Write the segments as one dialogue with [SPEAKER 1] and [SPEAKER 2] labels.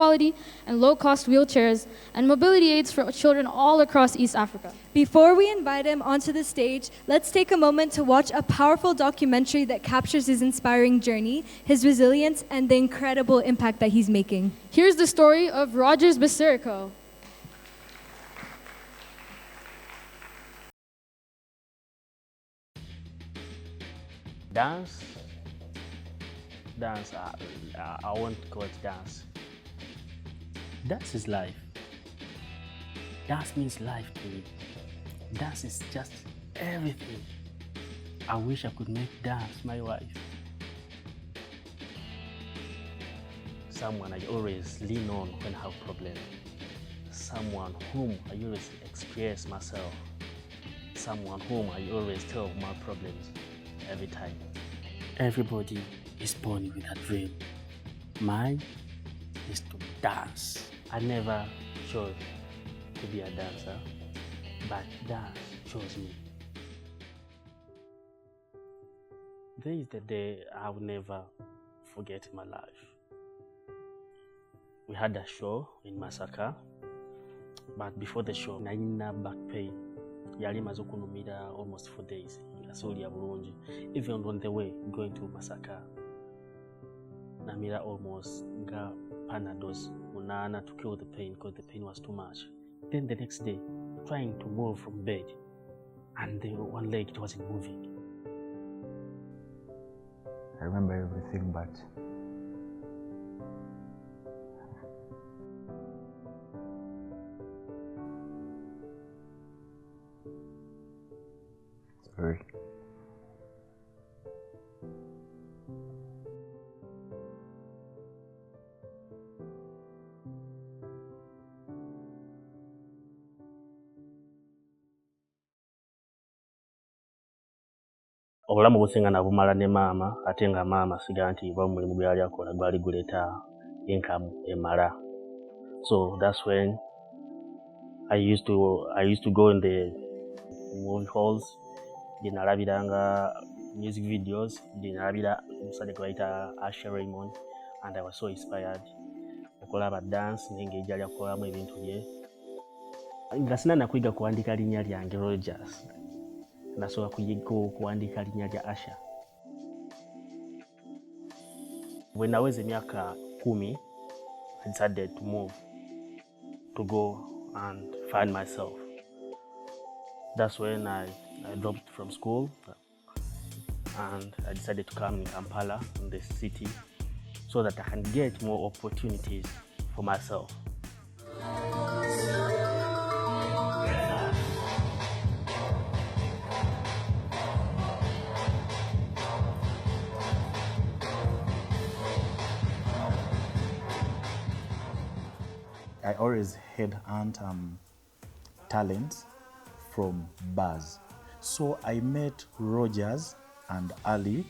[SPEAKER 1] quality and low-cost wheelchairs and mobility aids for children all across East Africa.
[SPEAKER 2] Before we invite him onto the stage, let's take a moment to watch a powerful documentary that captures his inspiring journey, his resilience, and the incredible impact that he's making.
[SPEAKER 1] Here's the story of Rogers Basirico.
[SPEAKER 3] Dance, I won't call it dance. Dance is life. Dance means life to me. Dance is just everything. I wish I could make dance my wife. Someone I always lean on when I have problems. Someone whom I always express myself. Someone whom I always tell my problems every time. Everybody is born with a dream. Mine is to dance. I never chose to be a dancer, but dance chose me. There is the day I will never forget in my life. We had a show in Masaka, but before the show, nalina back pain. Yali maze okunumira almost 4 days. Ngasolya bulungi. Even on the way going to Masaka, namira almost nga Panados munana to kill the pain because the pain was too much. Then the next day, trying to move from bed, and the one leg it wasn't moving.
[SPEAKER 4] I remember everything, but sorry.
[SPEAKER 3] Obulamu businga nabumala ne maama ate nga maama siga nti omulimu gwe yali akola gwali guleeta income emala. So that's when I used to go in the movie halls, dinalabiranga music videos, dinalabira omusajja gwe bayita Asha Raymond, and I was so inspired okulaba dance n'engeri gy'ali akolamu ebintu bye. Nga sinana kwiga kuwandiika linnya lyange Rogers. Nasobola kuwandiika linnya lya Asha. When I was emyaka 10, I decided to move, to go and find myself. That's when I dropped from school and I decided to come in Kampala, in the city, so that I can get more opportunities for myself.
[SPEAKER 4] I always headhunt talents from bars. So I met Rogers and Ali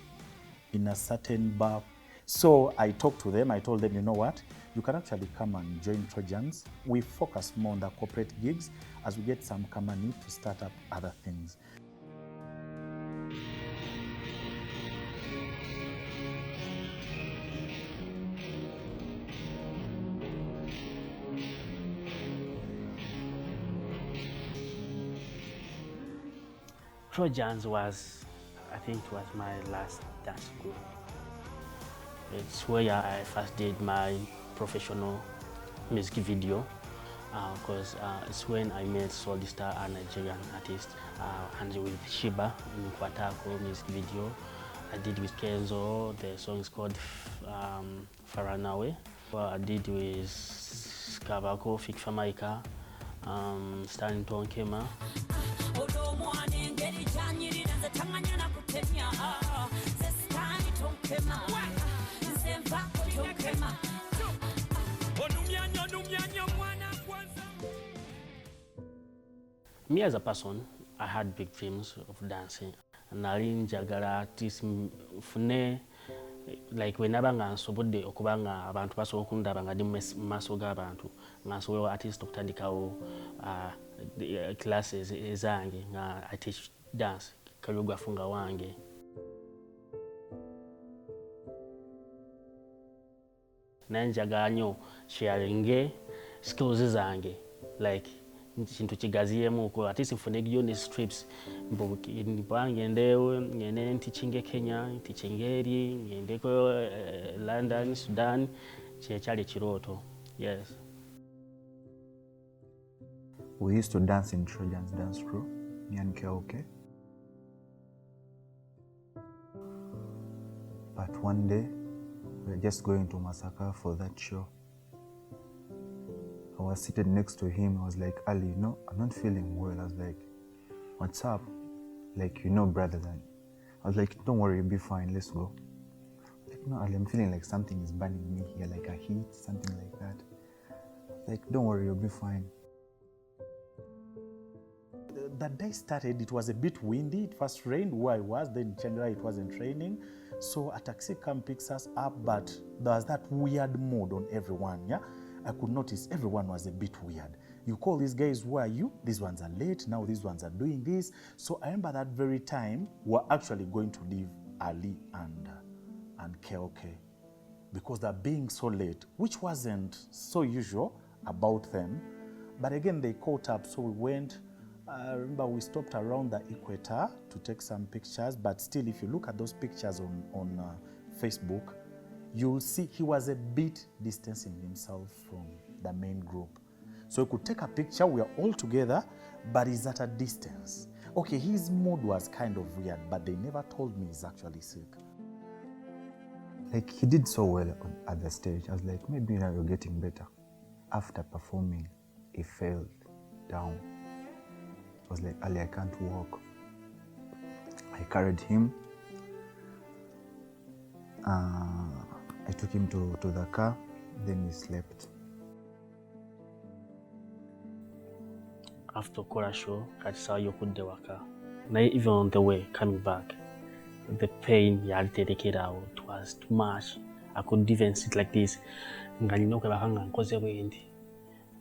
[SPEAKER 4] in a certain bar. So I talked to them, I told them, you know what, you can actually come and join Trojans. We focus more on the corporate gigs as we get some money to start up other things.
[SPEAKER 3] Trojans was, I think it was my last dance group. It's where I first did my professional music video, because it's when I met Solistar, a Nigerian artist, and with Shiba in Kwatako music video. I did with Kenzo, the song is called Faranawe. I did with Kabako, Fik Famaika, Stan Tonkema. Me as a person, I had big dreams of dancing. Nali njagala at least fune like whenever nga nsobodde okuba nga abantu basobola okundaba nga ndi mu maaso g'abantu nga nsobola at least okutandikawo classes ezange nga I teach dance choreography nga wange. Naye njagala nnyo sharinge skills zange like chintu chigaziyemu at least nfune giyo strips mbangendewe ngene ntichinge Kenya ntichinge eri ngendeko London Sudan chali chiroto. Yes,
[SPEAKER 5] we used to dance in Trojans dance crew, me and Keoke. But one day we were just going to Masaka for that show. I was seated next to him. I was like, Ali, you know, I'm not feeling well. I was like, what's up? Like, you know, brother. Then I was like, don't worry, you'll be fine. Let's go. Like, no, Ali, I'm feeling like something is burning me here, like a heat, something like that. Like, don't worry, you'll be fine.
[SPEAKER 4] That day started, it was a bit windy. It first rained where I was, then in Chandra it wasn't raining. So a taxi cam picks us up, but there was that weird mood on everyone, yeah? I could notice everyone was a bit weird. You call these guys, who are you? These ones are late, now these ones are doing this. So I remember that very time, we're actually going to leave Ali and Keoke because they're being so late, which wasn't so usual about them. But again, they caught up, so we went. I remember we stopped around the equator to take some pictures, but still, if you look at those pictures on Facebook, you'll see he was a bit distancing himself from the main group. So you could take a picture, we are all together, but he's at a distance. Okay, his mood was kind of weird, but they never told me he's actually sick.
[SPEAKER 5] Like, he did so well at the stage. I was like, maybe now you're getting better. After performing, he fell down. I was like, Ali, I can't walk. I carried him. I took him to the car, then he slept.
[SPEAKER 3] After Kora show, I saw you could the waka. Now even on the way coming back, the pain yalitereke out. It was too much. I couldn't even sit like this. Ngalino kwebakanga nkoze bwendi.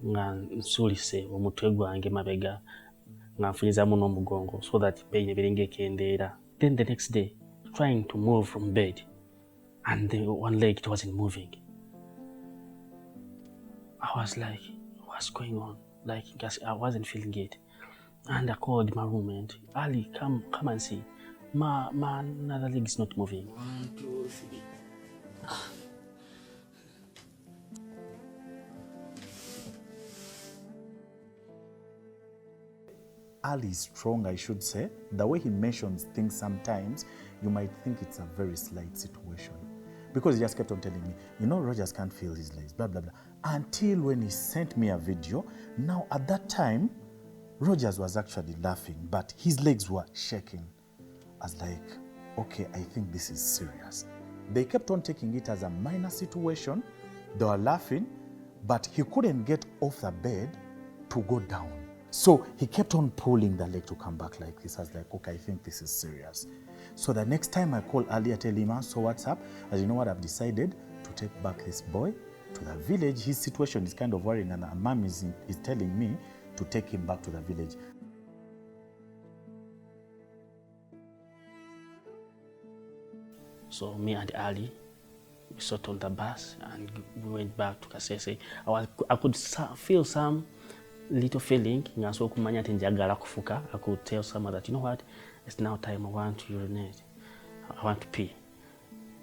[SPEAKER 3] Nga nsulise omutwe gwange mabega. Ngafunyiza muno omugongo so that pain ebirengekendera. Then the next day, trying to move from bed, and the one leg, it wasn't moving. I was like, what's going on? Like, I wasn't feeling it. And I called my roommate, Ali, come and see. My another leg is not moving. 1, 2, 3.
[SPEAKER 4] Ali is strong, I should say. The way he mentions things sometimes, you might think it's a very slight situation. Because he just kept on telling me, you know, Rogers can't feel his legs, blah, blah, blah. Until when he sent me a video. Now, at that time, Rogers was actually laughing, but his legs were shaking. I was like, okay, I think this is serious. They kept on taking it as a minor situation. They were laughing, but he couldn't get off the bed to go down. So he kept on pulling the leg to come back like this. I was like, okay, I think this is serious. So the next time I call Ali, I tell him, so what's up? As you know what, I've decided to take back this boy to the village. His situation is kind of worrying, and mom is telling me to take him back to the village.
[SPEAKER 3] So me and Ali, we sat on the bus and we went back to Kasese. I could feel some little feeling. I could tell someone that, you know what, it's now time, I want to urinate. I want to pee.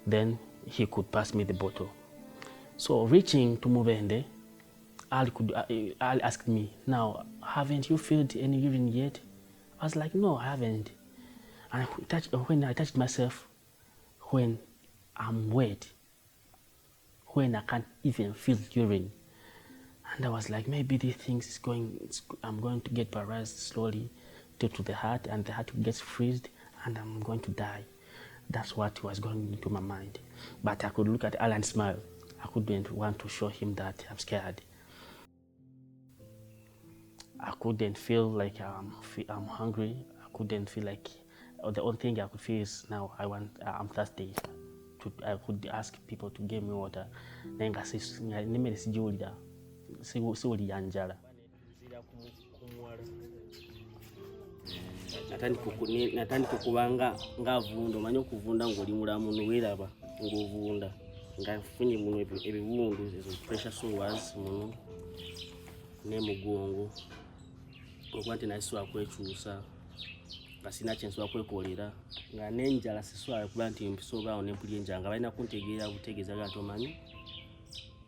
[SPEAKER 3] Then he could pass me the bottle. So reaching to Mubende, Ali asked me, now, haven't you filled any urine yet? I was like, no, I haven't. And when I touched myself, when I'm wet, when I can't even feel urine. And I was like, maybe these things I'm going to get paralyzed slowly due to the heart, and the heart gets freezed, and I'm going to die. That's what was going into my mind. But I could look at Alan and smile. I couldn't want to show him that I'm scared. I couldn't feel like I'm hungry. I couldn't feel like, the only thing I could feel is now I'm thirsty. I could ask people to give me water. Then I said, natandi kukubanga ngavunda manyo kuvunda ngoli mulamu nuwiraba ngovunda nga nfunye muno ebiwundu ezo pressure sores muno n'emugongo okuba nti nasobola kwekyusa nga sina kyensobola kwekolera nga n'enjala sisobola kuba nti mpisobaawo nempulya enjala nga balina kuntegeera butegeeza nga tomanyi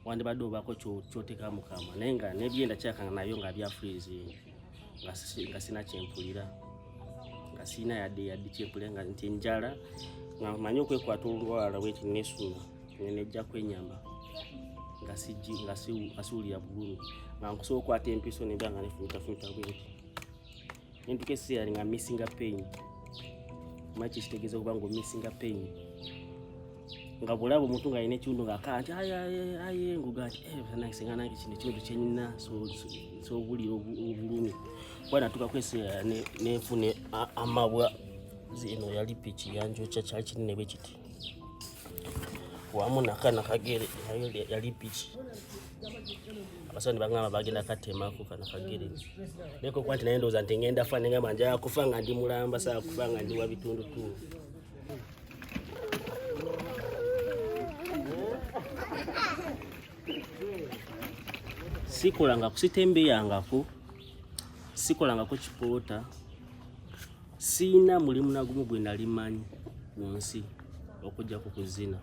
[SPEAKER 3] wandibadde obaako kyoteeka mu kamwa naye nga n'ebyenda kyakanga nabyo nga bya freezing nga sina kyempulira nga sina yadde kyempulira nga nti enjala nga manyi okwekwata olwala bweti nesuna nejja kwenyama nga siwulira bulumi nga nkusobola okukwata empiso nebya nga nefumitafumita bweti nentuka ekiseera nga missing pain maki kitegeeza okuba nga missing pain nga bulaba omuntu nga alina ekiwundu nga akaa nti aye nguga nti nange nange kino ekiwundu kyenina sobulira obulumi kuba natuka kweseera nenfune amabwa zino yali piki yanjokya kyali kinene bwe kiti wamu nakana kagere yali piki abasawo ne bagamba bagenda katemako kana kagere neko kuba nti naye ndowooza nti ngenda fa nengamba njagala kufa nga ndi mulamba saa kufa nga ndi wa bitundutundu sitembeyangako sikolangako kipoota siina mulimu nagumu gwe nali manyi mu nsi okujja ku kuzina.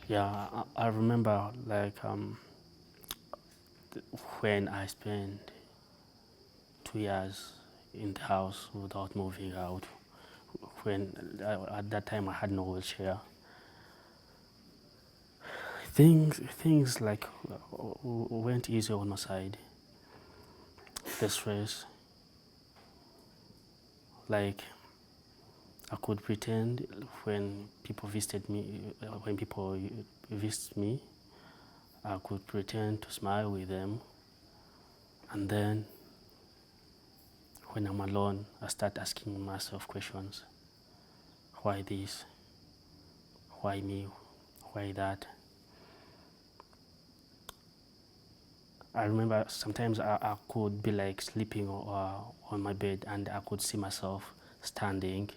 [SPEAKER 3] Yeah, I remember like when I spent 2 years in the house without moving out. When at that time I had no wheelchair. Things like went easy on my side. The stress, like I could pretend when people visited me, I could pretend to smile with them. And then when I'm alone, I start asking myself questions. Why this? Why me? Why that? I remember sometimes I could be like sleeping on my bed and I could see myself standing,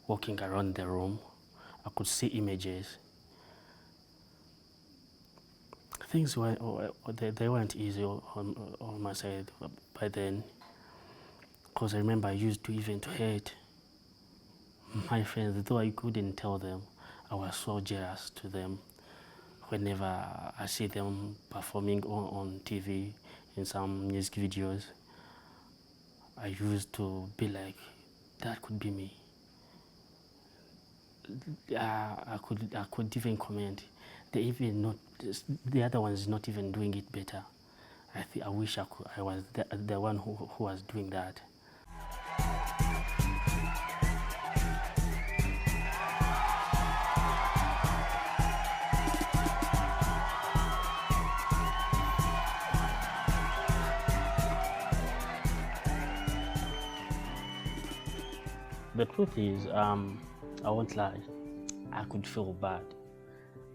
[SPEAKER 3] walking around the room. I could see images. Things they weren't easy on my side by then, because I remember I used to even to hate my friends, though I couldn't tell them. I was so jealous to them. Whenever I see them performing on TV in some music videos, I used to be like, that could be me. I could even comment. The other one is not even doing it better. I wish I was the one who was doing that. The truth is, I won't lie, I could feel bad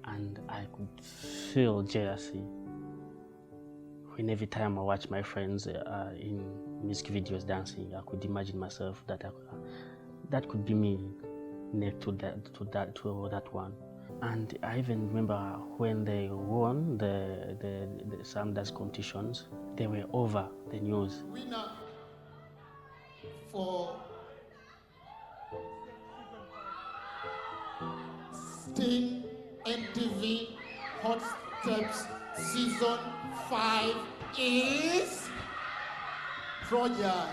[SPEAKER 3] and I could feel jealousy when every time I watch my friends in music videos dancing. I could imagine myself that that could be me next to that one. And I even remember when they won the some dance competitions, they were over the news.
[SPEAKER 6] Winner for Sting MTV Hot Steps Season 5 is Trojan.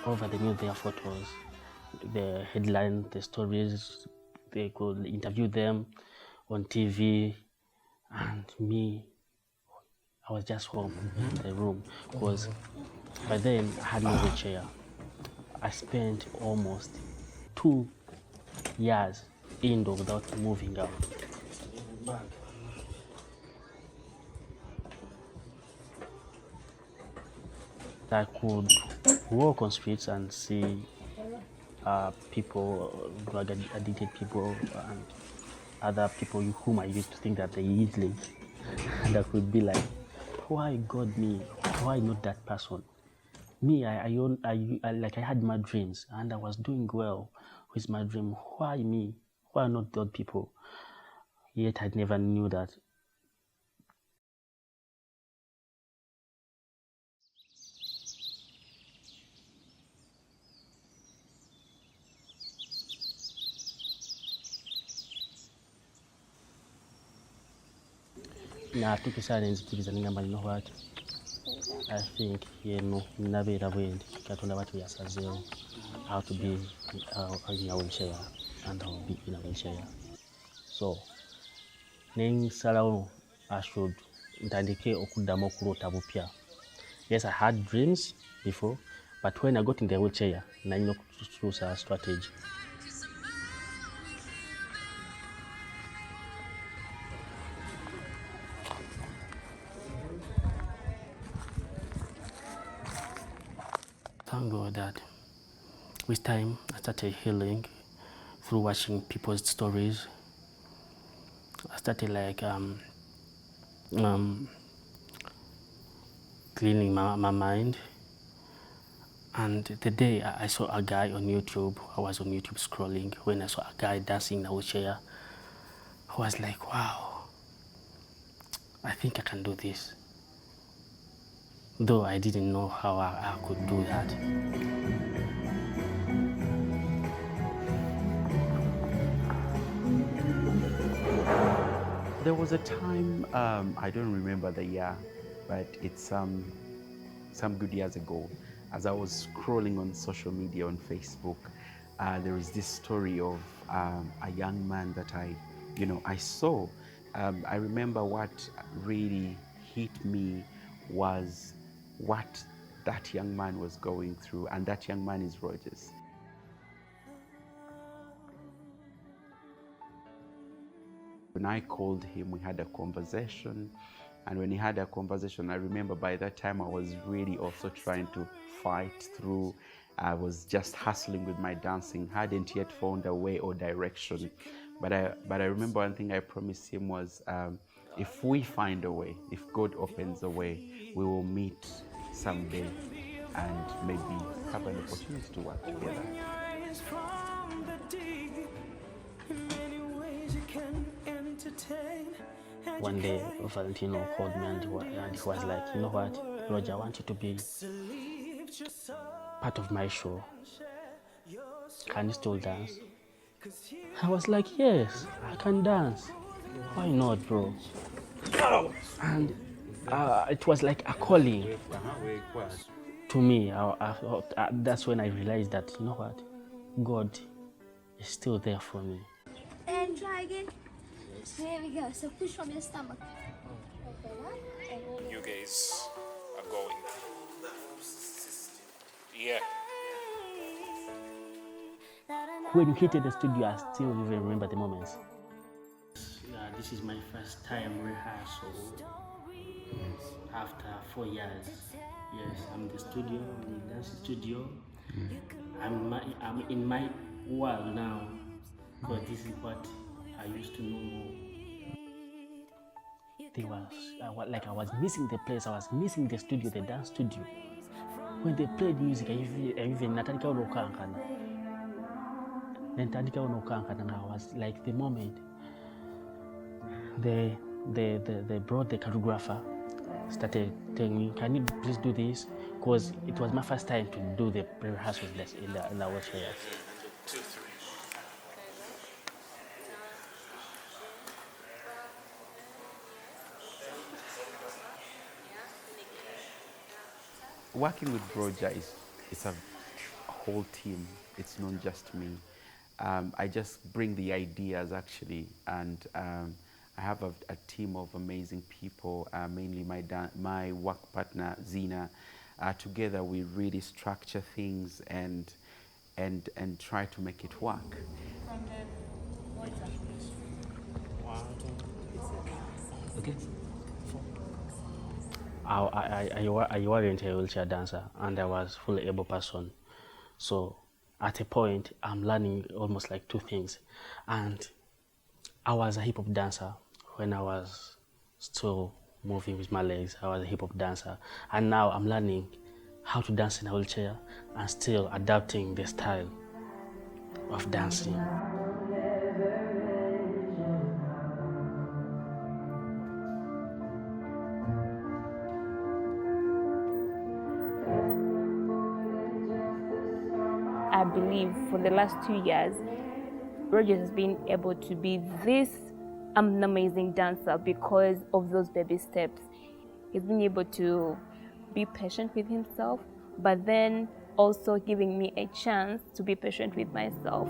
[SPEAKER 3] Over the news, their photos, the headlines, the stories, they could interview them on TV. And me, I was just home in the room because by then I had no wheelchair. I spent almost 2 years indoor without moving out. I could walk on streets and see people, drug addicted people, and other people whom I used to think that they easily, and I could be like, why God me? Why not that person? Me, I had my dreams and I was doing well with my dream. Why me? Why not the other people? Yet I never knew that. Na tukisala nenzikiriza ningamba, you know what, I think nabeera bwendi Katonda bw'ati yasazeewo how to be in a wheelchair and how to be in a wheelchair. So nensalawo I should ntandike okuddamu okuloota bupya. Yes, I had dreams before, but when I got in the wheelchair nalina okukyusa strategy. Thank God that with time I started healing through watching people's stories. I started like cleaning my mind. And the day I saw a guy on YouTube, I was on YouTube scrolling, when I saw a guy dancing in a wheelchair, I was like, wow, I think I can do this. Though I didn't know how I could do that.
[SPEAKER 7] There was a time, I don't remember the year, but it's some good years ago, as I was scrolling on social media on Facebook, there is this story of a young man that I saw. I remember what really hit me was what that young man was going through, and that young man is Rogers. When I called him, we had a conversation, and when he had a conversation, I remember by that time I was really also trying to fight through. I was just hustling with my dancing, hadn't yet found a way or direction. But I remember one thing I promised him was, if we find a way, if God opens a way, we will meet someday and maybe have an opportunity to work together.
[SPEAKER 3] One day, Valentino called me and he was like, you know what, Roger, I want you to be part of my show. Can you still dance? I was like, yes, I can dance. Why not, bro? And it was like a calling to me. That's when I realized that, you know what, God is still there for me.
[SPEAKER 8] And try again. There we go. So push from your stomach.
[SPEAKER 9] You guys are going. Yeah.
[SPEAKER 3] When we hit the studio, I still even remember the moments. This is my first time rehearsal after 4 years. Yes, I'm in the studio, I'm in the dance studio. I'm in my world now, because this is what I used to know. I was missing the place, I was missing the studio, the dance studio. When they played music, I even natandika unokankana. I was like, the moment they brought the choreographer, started telling me, can you please do this? Because it was my first time to do the rehearsals in the wheelchair.
[SPEAKER 9] 2, 3.
[SPEAKER 7] Working with Roger it's a whole team. It's not just me. I just bring the ideas actually, and I have a team of amazing people, mainly my work partner Zina. Together we really structure things, and and try to make it work.
[SPEAKER 3] Okay. I wasn't a wheelchair dancer, and I was fully able person. So at a point, I'm learning almost like two things. And I was a hip hop dancer when I was still moving with my legs. I was a hip hop dancer, and now I'm learning how to dance in a wheelchair and still adapting the style of dancing.
[SPEAKER 10] I believe for the last 2 years, Rogers has been able to be this amazing dancer because of those baby steps. He's been able to be patient with himself, but then also giving me a chance to be patient with myself.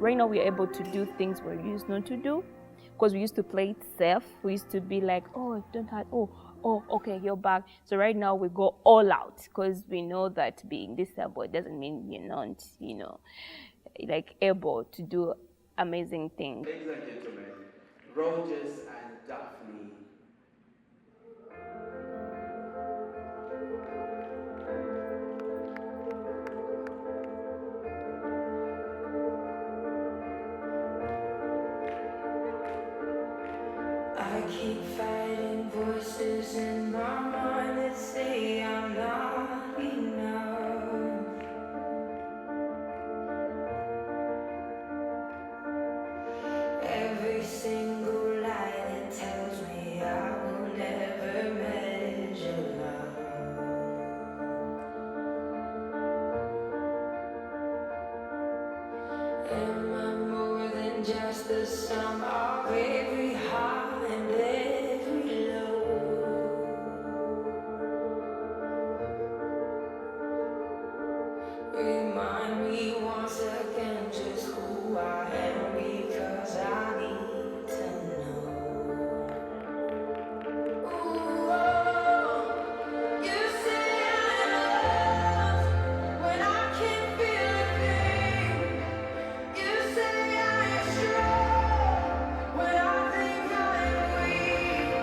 [SPEAKER 10] Right now, we are able to do things we used not to do, because we used to play it safe. We used to be like, oh, don't have, oh, okay, you're back. So right now we go all out, because we know that being disabled doesn't mean you're not, like able to do amazing things.
[SPEAKER 7] Ladies and gentlemen, Rogers and Daphne.
[SPEAKER 11] I keep fighting voices in my mind that say I'm not enough. Every single lie that tells me I will never measure love. Am I more than just the sum of every high and every low? Remind me once again just who I am, because I need to know. Ooh, oh, you say I'm loved when I can't feel a thing. You say I am strong when I think I am weak.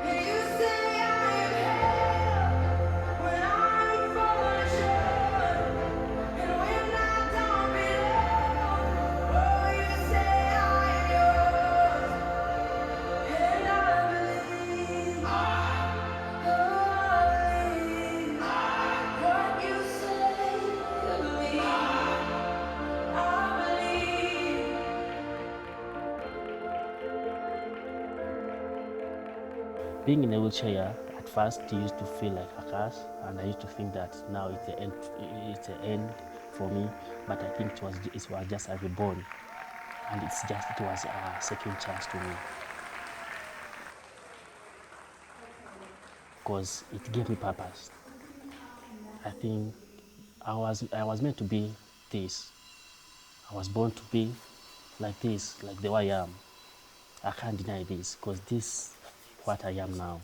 [SPEAKER 11] And you say I am held when I'm falling short. And when I don't belong, oh, you say I am yours. And I believe, what you say to me. I believe.
[SPEAKER 3] Being in a wheelchair, at first it used to feel like a curse, and I used to think that now it's the end for me. But I think it was just a reborn, and it was a second chance to me, because it gave me purpose. I think I was meant to be this. I was born to be like this, like the way I am. I can't deny this, because this is what I am now.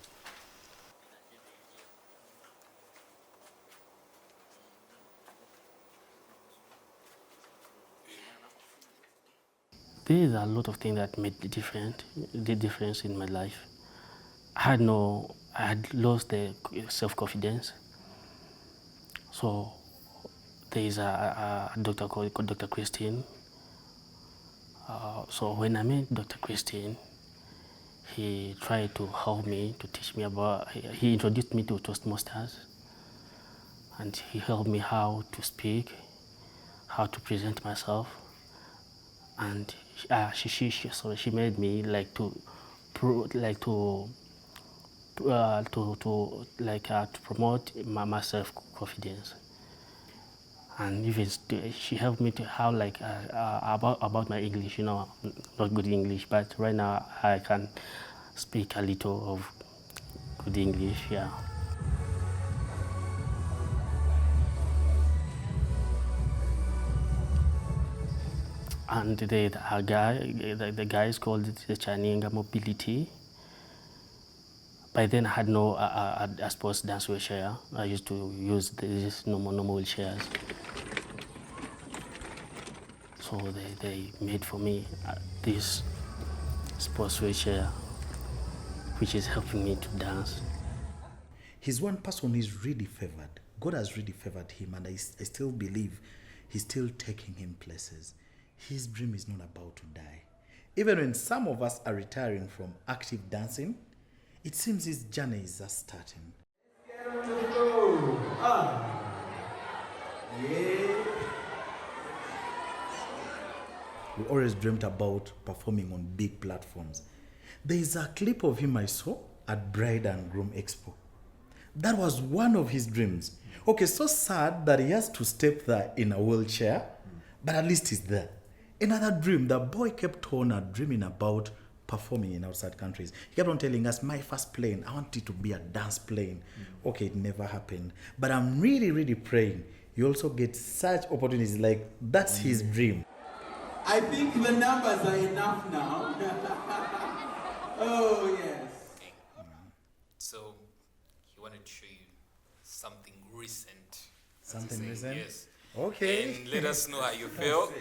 [SPEAKER 3] There is a lot of things that made the difference in my life. I had lost the self-confidence. So there is a doctor called Dr. Christine. So when I met Dr. Christine, he tried to help me, to teach me he introduced me to Toastmasters, and he helped me how to speak, how to present myself, and she made me to promote my self-confidence. And even she helped me to how about my English. Not good English, but right now I can speak a little of good English. Yeah. And the guy is called the Chaninga Mobility. By then I had no a sports dance wheelchair. I used to use these normal wheelchairs. So they made for me this sports wheelchair, which is helping me to dance.
[SPEAKER 4] He's one person who's really favored. God has really favored him, and I still believe he's still taking him places. His dream is not about to die. Even when some of us are retiring from active dancing, it seems his journey is just starting. We always dreamt about performing on big platforms. There is a clip of him I saw at Bride and Groom Expo. That was one of his dreams. Okay, so sad that he has to step there in a wheelchair, but at least he's there. Another dream, the boy kept on dreaming about performing in outside countries. He kept on telling us, my first plane, I want it to be a dance plane. Okay, it never happened. But I'm really, really praying you also get such opportunities. Like, that's his dream.
[SPEAKER 12] I think the numbers are enough now. Oh, yes.
[SPEAKER 9] So, he wanted to show you something recent.
[SPEAKER 4] Something recent?
[SPEAKER 9] Yes.
[SPEAKER 4] Okay.
[SPEAKER 9] And let us know how you feel.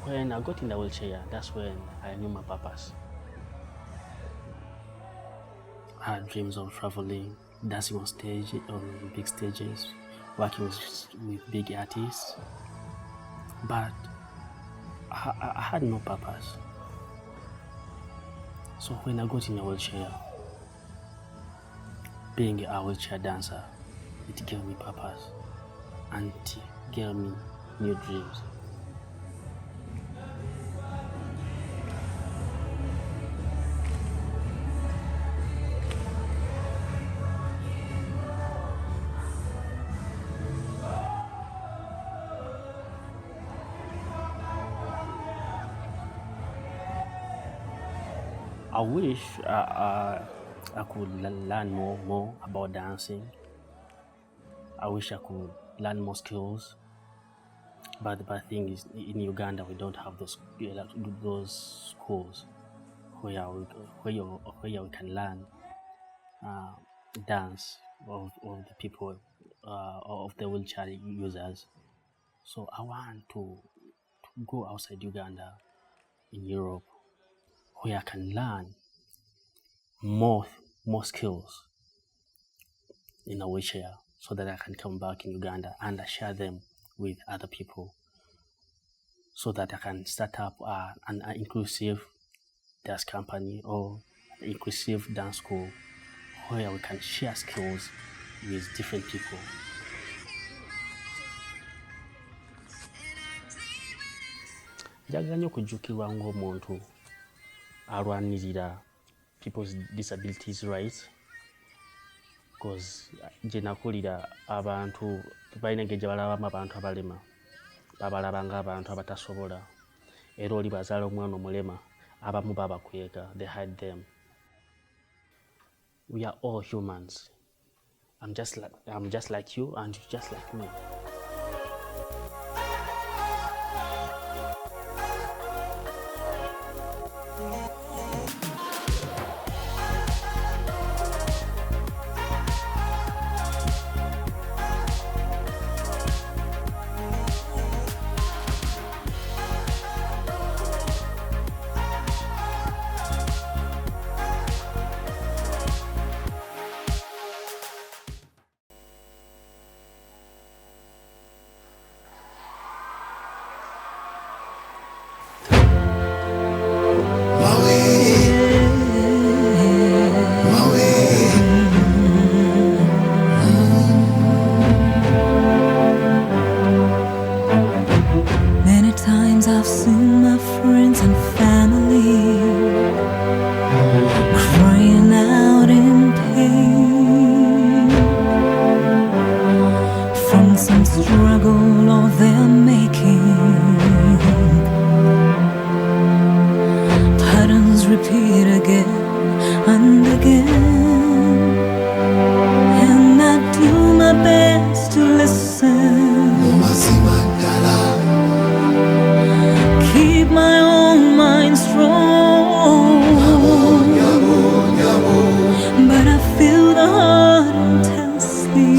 [SPEAKER 3] When I got in the wheelchair, that's when I knew my purpose. I had dreams of traveling, dancing on stage, on big stages, working with big artists. But I had no purpose. So when I got in a wheelchair, being a wheelchair dancer, it gave me purpose and it gave me new dreams. I wish I could learn more about dancing. I wish I could learn more skills. But the bad thing is, in Uganda, we don't have those schools. where you can learn dance of the people of the wheelchair users. So I want to go outside Uganda, in Europe, where I can learn more skills in a wheelchair, so that I can come back in Uganda and share them with other people, so that I can start up an inclusive dance company or inclusive dance school where we can share skills with different people. Njagala nnyo okujjukirwa ng'omuntu alwanirira people's disabilities rights, because gye nakulira abantu balina engeri gye balabamu abantu abalema, babalaba ng'abantu abatasobola, era oli bazaala omwana omulema abamu babakweka, they hide them. We are all humans. I'm just like you and you're just like me.
[SPEAKER 11] Many times I've seen my friends and family crying out in pain from some struggle of their making. Patterns repeat again and again, and I do my best to listen. Keep my own mind strong, but I feel the heart intensely,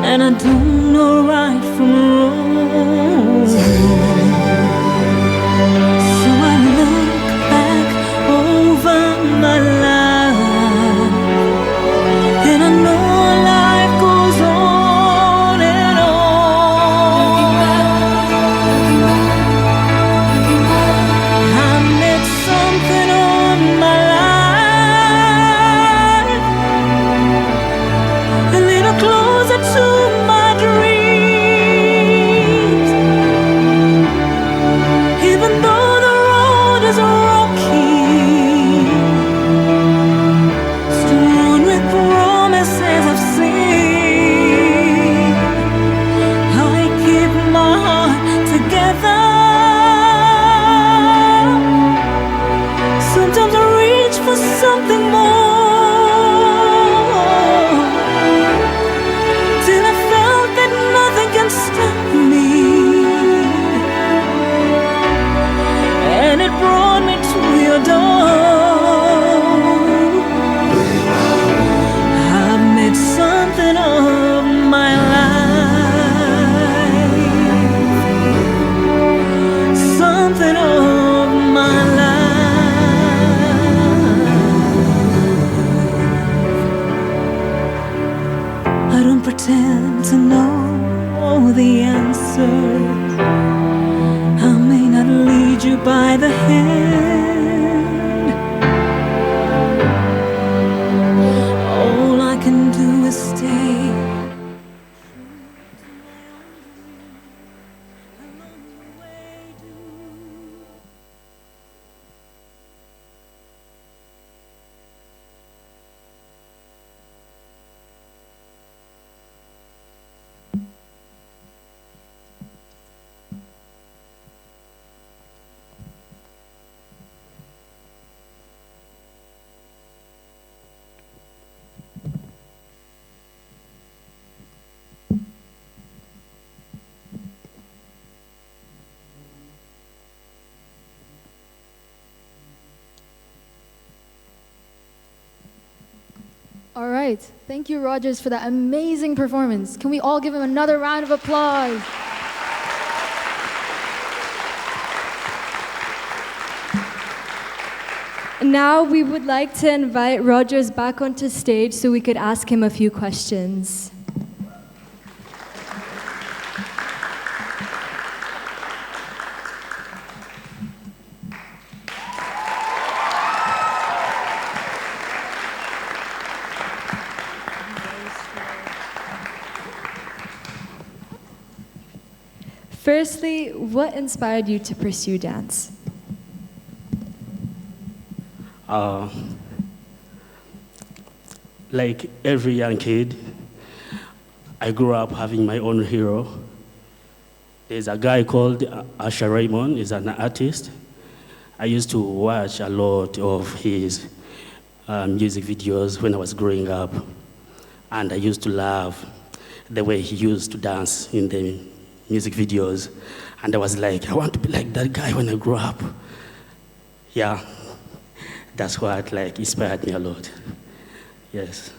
[SPEAKER 11] and I don't know right from wrong. So I look back over my life, and I know life goes on and on. I met something on my life, a little closer to my dreams. Even though the road is rocky, strewn with promises I've seen, I keep my heart together. Sometimes I reach for something more, till I felt that nothing can stop me, and it brought me to your door. I've made something of my life, something of my life. I don't pretend to know the answers. I may not lead you by the hand. All I can do is stay.
[SPEAKER 1] All right. Thank you, Rogers, for that amazing performance. Can we all give him another round of applause?
[SPEAKER 2] Now we would like to invite Rogers back onto stage so we could ask him a few questions. Firstly, what inspired you to pursue dance?
[SPEAKER 3] Like every young kid, I grew up having my own hero. There's a guy called Asher Raymond, he's an artist. I used to watch a lot of his music videos when I was growing up. And I used to love the way he used to dance in the music videos. And I was like, I want to be like that guy when I grow up. Yeah, that's what like inspired me a lot. Yes.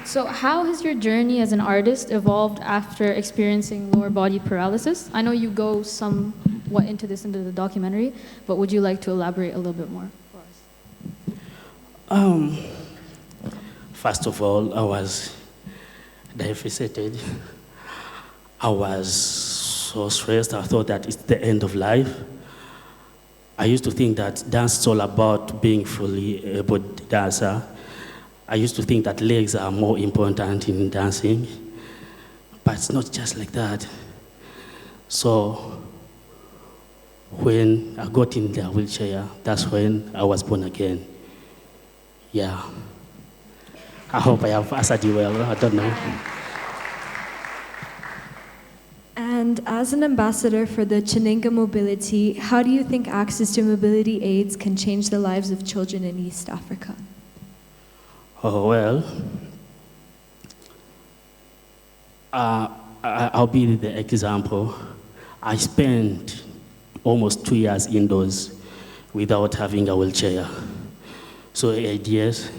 [SPEAKER 1] So how has your journey as an artist evolved after experiencing lower body paralysis? I know you go somewhat into the documentary, but would you like to elaborate a little bit more for us?
[SPEAKER 3] First of all, I was devastated. I was so stressed. I thought that it's the end of life. I used to think that dance is all about being fully able dancer. I used to think that legs are more important in dancing, but it's not just like that. So when I got in the wheelchair, that's when I was born again. Yeah. I hope I have answered you well. I don't know.
[SPEAKER 2] And as an ambassador for the Chininga Mobility, how do you think access to mobility aids can change the lives of children in East Africa?
[SPEAKER 3] Oh, well, I'll be the example. I spent almost 2 years indoors without having a wheelchair. So ideas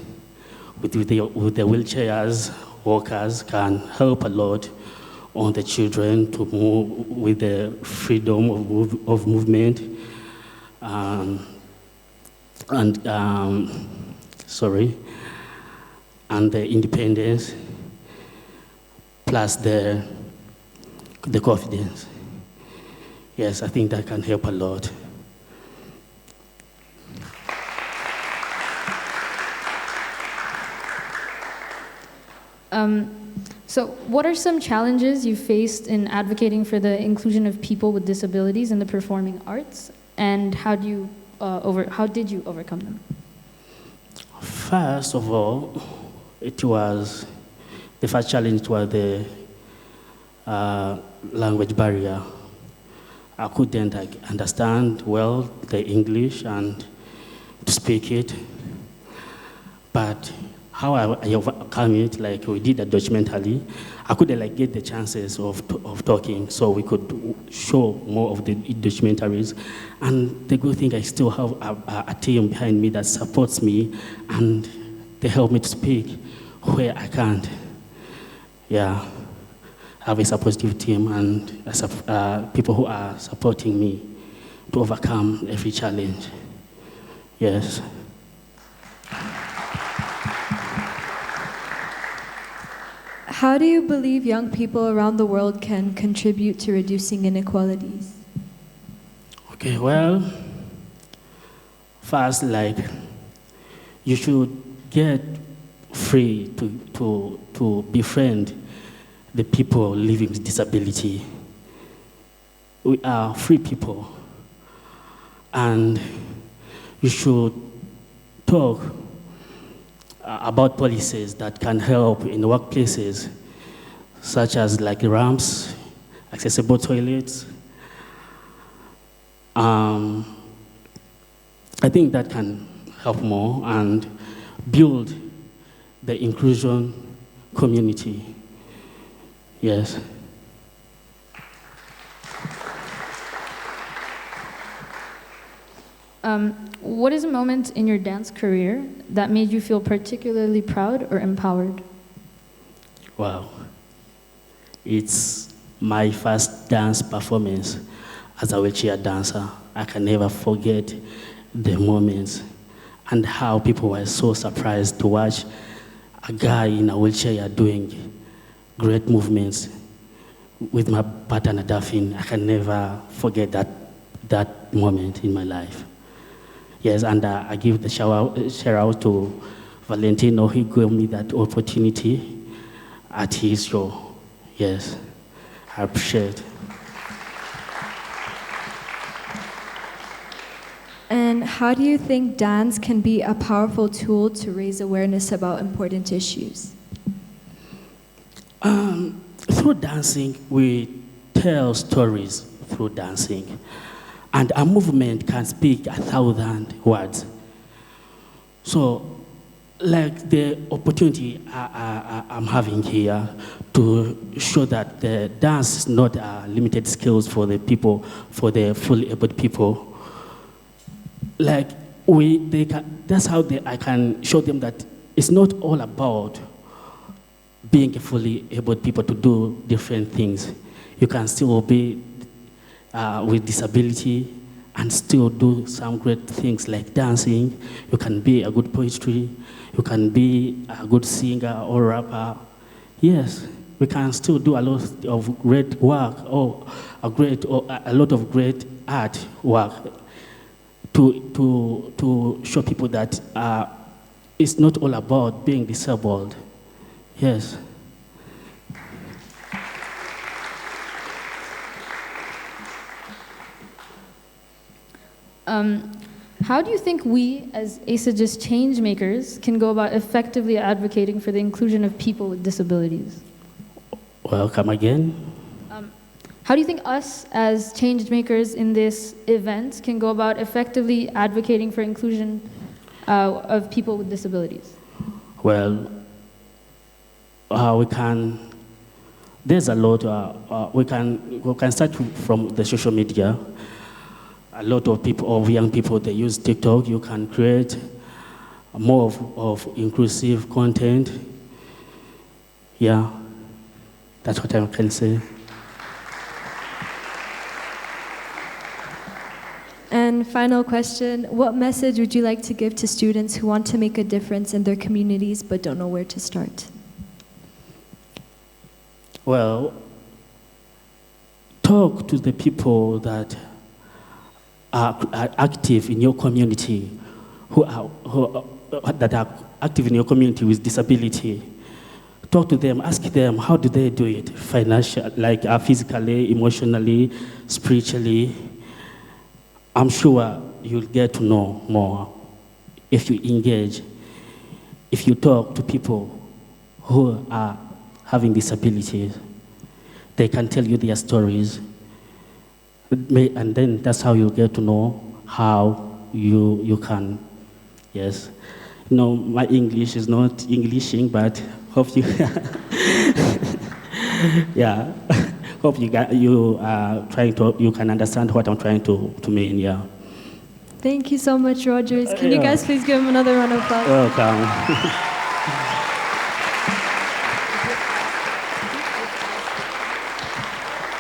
[SPEAKER 3] with the wheelchairs, walkers can help a lot on the children to move with the freedom of movement and the independence, plus the confidence. Yes, I think that can help a lot.
[SPEAKER 1] So what are some challenges you faced in advocating for the inclusion of people with disabilities in the performing arts, and how did you overcome them?
[SPEAKER 3] First of all, the first challenge was the language barrier. I couldn't understand well the English and to speak it, but how I overcome it, like we did a documentary, I couldn't get the chances of talking, so we could show more of the documentaries. And the good thing, I still have a team behind me that supports me, and they help me to speak where I can't. Yeah, I have a supportive team and people who are supporting me to overcome every challenge. Yes.
[SPEAKER 2] How do you believe young people around the world can contribute to reducing inequalities?
[SPEAKER 3] Okay, well, first, you should get free to befriend the people living with disability. We are free people, and you should talk about policies that can help in the workplaces, such as ramps, accessible toilets. I think that can help more and build the inclusion community. Yes.
[SPEAKER 1] What is a moment in your dance career that made you feel particularly proud or empowered?
[SPEAKER 13] Wow. It's my first dance performance as a wheelchair dancer. I can never forget the moments and how people were so surprised to watch a guy in a wheelchair doing great movements with my partner Daphne. I can never forget that moment in my life. Yes, and I give the shout out to Valentino. He gave me that opportunity at his show. Yes, I appreciate it.
[SPEAKER 2] And how do you think dance can be a powerful tool to raise awareness about important issues?
[SPEAKER 13] Through dancing, we tell stories through dancing. And a movement can speak 1,000 words. So, like the opportunity I'm having here to show that the dance is not limited skills for the people, for the fully able people. Like that's how I can show them that it's not all about being a fully able people to do different things. You can still be with disability and still do some great things like dancing. You can be a good poetry. You can be a good singer or rapper. Yes, we can still do a lot of great work or a lot of great art work to show people that it's not all about being disabled. Yes.
[SPEAKER 1] How do you think we, as ASAGIS change makers, can go about effectively advocating for the inclusion of people with disabilities?
[SPEAKER 13] Well, come again?
[SPEAKER 1] How do you think us, as change makers in this event, can go about effectively advocating for inclusion of people with disabilities?
[SPEAKER 13] Well, we can. There's a lot. We can start from the social media. A lot of people, of young people, they use TikTok. You can create more of inclusive content. Yeah, that's what I can say.
[SPEAKER 2] And final question, what message would you like to give to students who want to make a difference in their communities but don't know where to start?
[SPEAKER 13] Well, talk to the people that are active in your community, that are active in your community with disability. Talk to them, ask them, how do they do it? Financially, like physically, emotionally, spiritually. I'm sure you'll get to know more if you engage, if you talk to people who are having disabilities. They can tell you their stories. And then that's how you'll get to know how you can, yes. You know, my English is not Englishing, but hope you, yeah, hope you you can understand what I'm trying to mean, yeah.
[SPEAKER 2] Thank you so much, Rogers. Can you guys please give him another round of applause?
[SPEAKER 13] Welcome.